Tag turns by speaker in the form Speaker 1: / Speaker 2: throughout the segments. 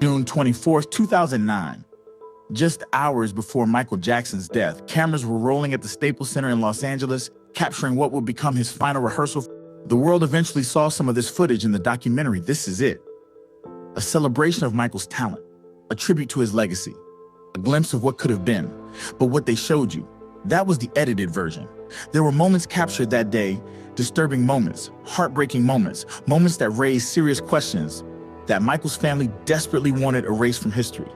Speaker 1: June 24th, 2009. Just hours before Michael Jackson's death, cameras were rolling at the Staples Center in Los Angeles, capturing what would become his final rehearsal. The world eventually saw some of this footage in the documentary This Is It, a celebration of Michael's talent, a tribute to his legacy, a glimpse of what could have been. But what they showed you, that was the edited version. There were moments captured that day, disturbing moments, heartbreaking moments, moments that raised serious questions that Michael's family desperately wanted erased from history.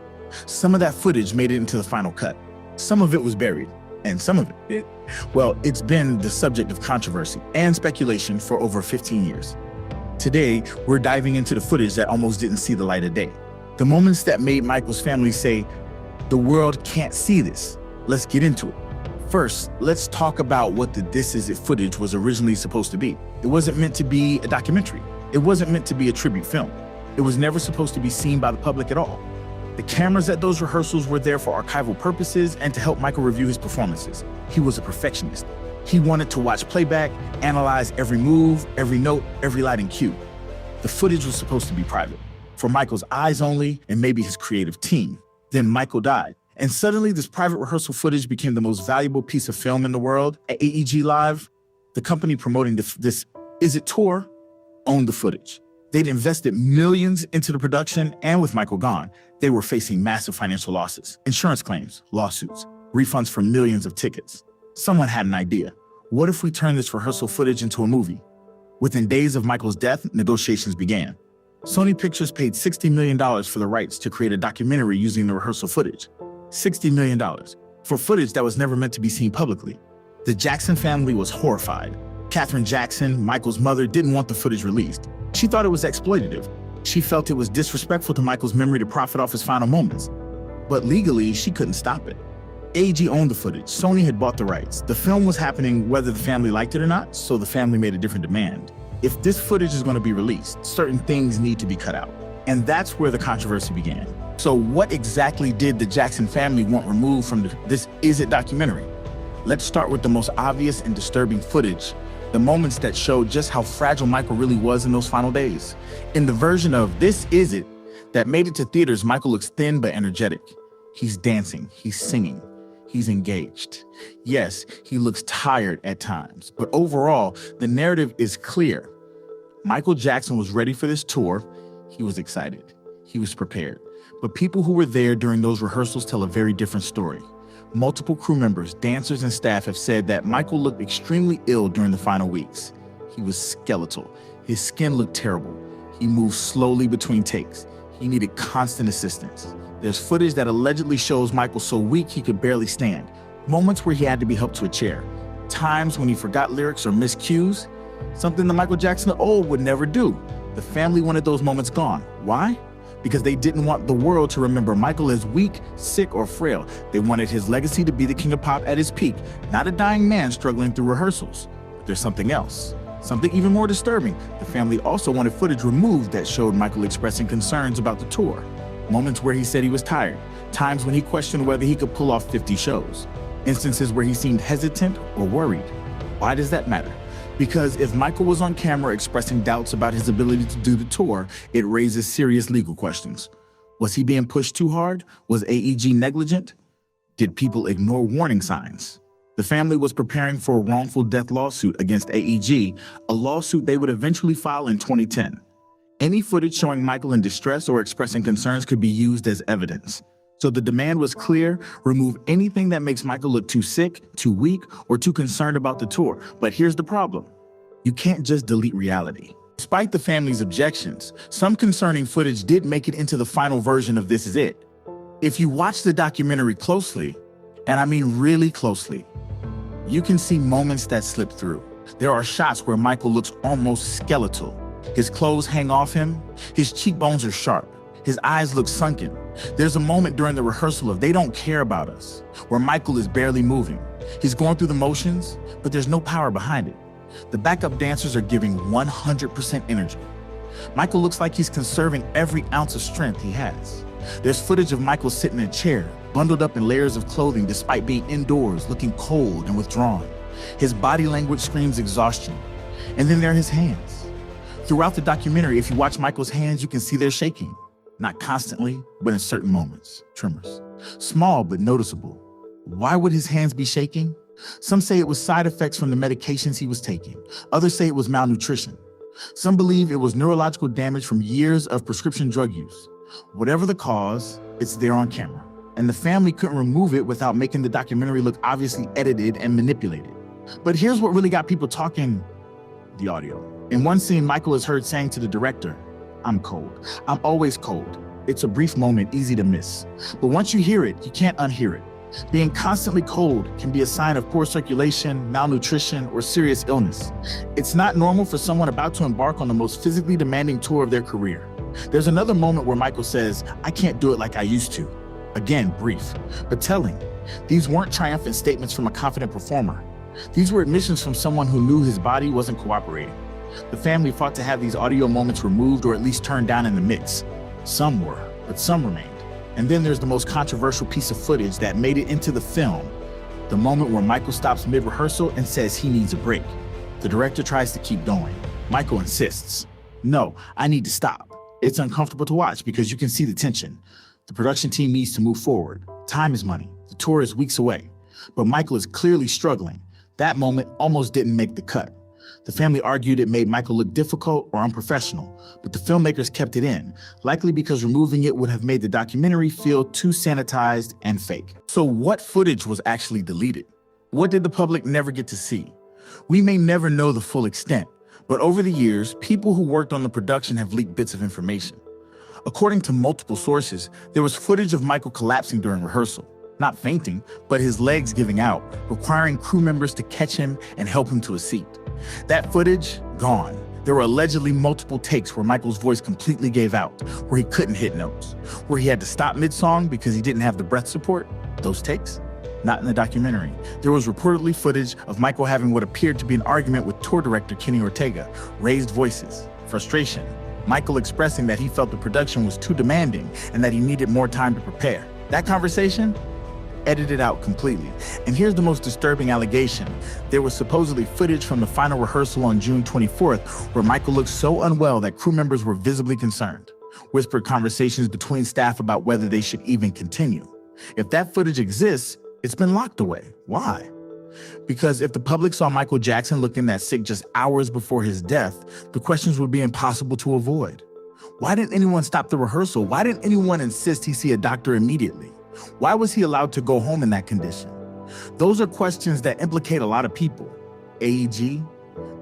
Speaker 1: Some of that footage made it into the final cut. Some of it was buried, and some of it's been the subject of controversy and speculation for over 15 years. Today, we're diving into the footage that almost didn't see the light of day. The moments that made Michael's family say, "The world can't see this." Let's get into it. First, let's talk about what the This Is It footage was originally supposed to be. It wasn't meant to be a documentary. It wasn't meant to be a tribute film. It was never supposed to be seen by the public at all. The cameras at those rehearsals were there for archival purposes and to help Michael review his performances. He was a perfectionist. He wanted to watch playback, analyze every move, every note, every lighting cue. The footage was supposed to be private, for Michael's eyes only and maybe his creative team. Then Michael died, and suddenly this private rehearsal footage became the most valuable piece of film in the world. At AEG Live, the company promoting This Is It tour, owned the footage. They'd invested millions into the production, and with Michael gone, they were facing massive financial losses, insurance claims, lawsuits, refunds for millions of tickets. Someone had an idea. What if we turn this rehearsal footage into a movie? Within days of Michael's death, negotiations began. Sony Pictures paid $60 million for the rights to create a documentary using the rehearsal footage. $60 million for footage that was never meant to be seen publicly. The Jackson family was horrified. Katherine Jackson, Michael's mother, didn't want the footage released. She thought it was exploitative. She felt it was disrespectful to Michael's memory to profit off his final moments. But legally, she couldn't stop it. AEG owned the footage. Sony had bought the rights. The film was happening whether the family liked it or not, so the family made a different demand. If this footage is going to be released, certain things need to be cut out. And that's where the controversy began. So what exactly did the Jackson family want removed from the This Is It documentary? Let's start with the most obvious and disturbing footage, the moments that showed just how fragile Michael really was in those final days. In the version of This Is It that made it to theaters, Michael looks thin but energetic. He's dancing, he's singing, he's engaged. Yes, he looks tired at times, but overall, the narrative is clear. Michael Jackson was ready for this tour. He was excited. He was prepared. But people who were there during those rehearsals tell a very different story. Multiple crew members, dancers, and staff have said that Michael looked extremely ill during the final weeks. He was skeletal. His skin looked terrible. He moved slowly between takes. He needed constant assistance. There's footage that allegedly shows Michael so weak he could barely stand. Moments where he had to be helped to a chair. Times when he forgot lyrics or missed cues. Something that Michael Jackson of old would never do. The family wanted those moments gone. Why? Because they didn't want the world to remember Michael as weak, sick, or frail. They wanted his legacy to be the king of pop at his peak, not a dying man struggling through rehearsals. But there's something else, something even more disturbing. The family also wanted footage removed that showed Michael expressing concerns about the tour. Moments where he said he was tired, times when he questioned whether he could pull off 50 shows, instances where he seemed hesitant or worried. Why does that matter? Because if Michael was on camera expressing doubts about his ability to do the tour, it raises serious legal questions. Was he being pushed too hard? Was AEG negligent? Did people ignore warning signs? The family was preparing for a wrongful death lawsuit against AEG, a lawsuit they would eventually file in 2010. Any footage showing Michael in distress or expressing concerns could be used as evidence. So the demand was clear: remove anything that makes Michael look too sick, too weak, or too concerned about the tour. But here's the problem. You can't just delete reality. Despite the family's objections, some concerning footage did make it into the final version of This Is It. If you watch the documentary closely, and I mean really closely, you can see moments that slip through. There are shots where Michael looks almost skeletal. His clothes hang off him, his cheekbones are sharp, his eyes look sunken. There's a moment during the rehearsal of They Don't Care About Us, where Michael is barely moving. He's going through the motions, but there's no power behind it. The backup dancers are giving 100% energy. Michael looks like he's conserving every ounce of strength he has. There's footage of Michael sitting in a chair, bundled up in layers of clothing despite being indoors, looking cold and withdrawn. His body language screams exhaustion. And then there are his hands. Throughout the documentary, if you watch Michael's hands, you can see they're shaking. Not constantly, but in certain moments. Tremors. Small but noticeable. Why would his hands be shaking? Some say it was side effects from the medications he was taking. Others say it was malnutrition. Some believe it was neurological damage from years of prescription drug use. Whatever the cause, it's there on camera. And the family couldn't remove it without making the documentary look obviously edited and manipulated. But here's what really got people talking: the audio. In one scene, Michael is heard saying to the director, "I'm cold. I'm always cold." It's a brief moment, easy to miss. But once you hear it, you can't unhear it. Being constantly cold can be a sign of poor circulation, malnutrition, or serious illness. It's not normal for someone about to embark on the most physically demanding tour of their career. There's another moment where Michael says, "I can't do it like I used to." Again, brief, but telling. These weren't triumphant statements from a confident performer. These were admissions from someone who knew his body wasn't cooperating. The family fought to have these audio moments removed or at least turned down in the mix. Some were, but some remained. And then there's the most controversial piece of footage that made it into the film. The moment where Michael stops mid-rehearsal and says he needs a break. The director tries to keep going. Michael insists, "No, I need to stop." It's uncomfortable to watch because you can see the tension. The production team needs to move forward. Time is money. The tour is weeks away. But Michael is clearly struggling. That moment almost didn't make the cut. The family argued it made Michael look difficult or unprofessional, but the filmmakers kept it in, likely because removing it would have made the documentary feel too sanitized and fake. So what footage was actually deleted? What did the public never get to see? We may never know the full extent, but over the years, people who worked on the production have leaked bits of information. According to multiple sources, there was footage of Michael collapsing during rehearsal. Not fainting, but his legs giving out, requiring crew members to catch him and help him to a seat. That footage, gone. There were allegedly multiple takes where Michael's voice completely gave out, where he couldn't hit notes, where he had to stop mid-song because he didn't have the breath support. Those takes? Not in the documentary. There was reportedly footage of Michael having what appeared to be an argument with tour director Kenny Ortega, raised voices, frustration. Michael expressing that he felt the production was too demanding and that he needed more time to prepare. That conversation? Edited out completely. And here's the most disturbing allegation. There was supposedly footage from the final rehearsal on June 24th where Michael looked so unwell that crew members were visibly concerned. Whispered conversations between staff about whether they should even continue. If that footage exists, it's been locked away. Why? Because if the public saw Michael Jackson looking that sick just hours before his death, the questions would be impossible to avoid. Why didn't anyone stop the rehearsal? Why didn't anyone insist he see a doctor immediately? Why was he allowed to go home in that condition? Those are questions that implicate a lot of people. AEG,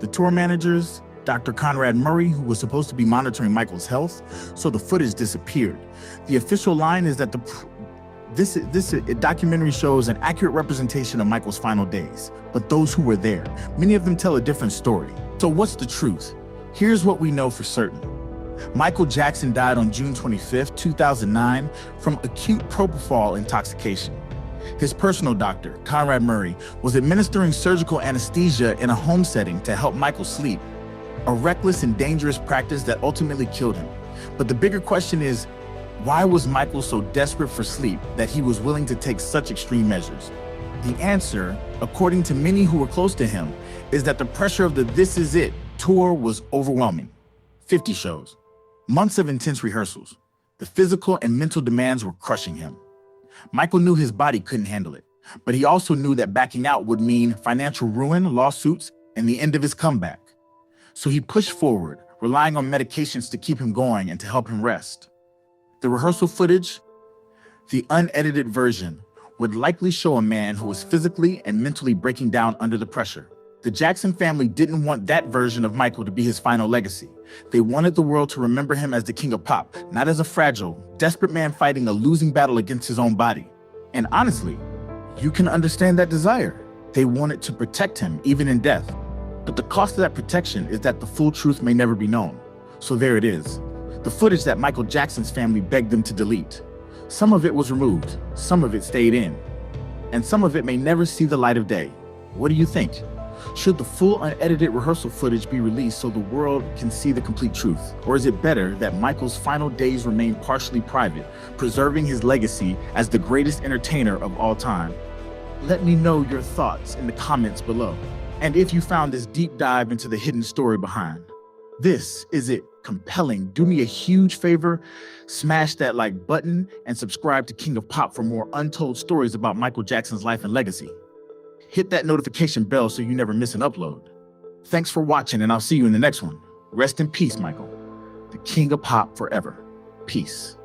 Speaker 1: the tour managers, Dr. Conrad Murray, who was supposed to be monitoring Michael's health, so the footage disappeared. The official line is that this documentary shows an accurate representation of Michael's final days, but those who were there, many of them tell a different story. So what's the truth? Here's what we know for certain. Michael Jackson died on June 25th, 2009 from acute propofol intoxication. His personal doctor, Conrad Murray, was administering surgical anesthesia in a home setting to help Michael sleep, a reckless and dangerous practice that ultimately killed him. But the bigger question is, why was Michael so desperate for sleep that he was willing to take such extreme measures? The answer, according to many who were close to him, is that the pressure of the This Is It tour was overwhelming. 50 shows. Months of intense rehearsals. The physical and mental demands were crushing him. Michael knew his body couldn't handle it, but he also knew that backing out would mean financial ruin, lawsuits, and the end of his comeback. So he pushed forward, relying on medications to keep him going and to help him rest. The rehearsal footage, the unedited version, would likely show a man who was physically and mentally breaking down under the pressure. The Jackson family didn't want that version of Michael to be his final legacy. They wanted the world to remember him as the king of pop, not as a fragile, desperate man fighting a losing battle against his own body. And honestly, you can understand that desire. They wanted to protect him, even in death. But the cost of that protection is that the full truth may never be known. So there it is. The footage that Michael Jackson's family begged them to delete. Some of it was removed, some of it stayed in, and some of it may never see the light of day. What do you think? Should the full unedited rehearsal footage be released so the world can see the complete truth? Or is it better that Michael's final days remain partially private, preserving his legacy as the greatest entertainer of all time? Let me know your thoughts in the comments below. And if you found this deep dive into the hidden story behind, This Is It. compelling, do me a huge favor, smash that like button and subscribe to King of Pop for more untold stories about Michael Jackson's life and legacy. Hit that notification bell so you never miss an upload. Thanks for watching, and I'll see you in the next one. Rest in peace, Michael. The King of Pop forever. Peace.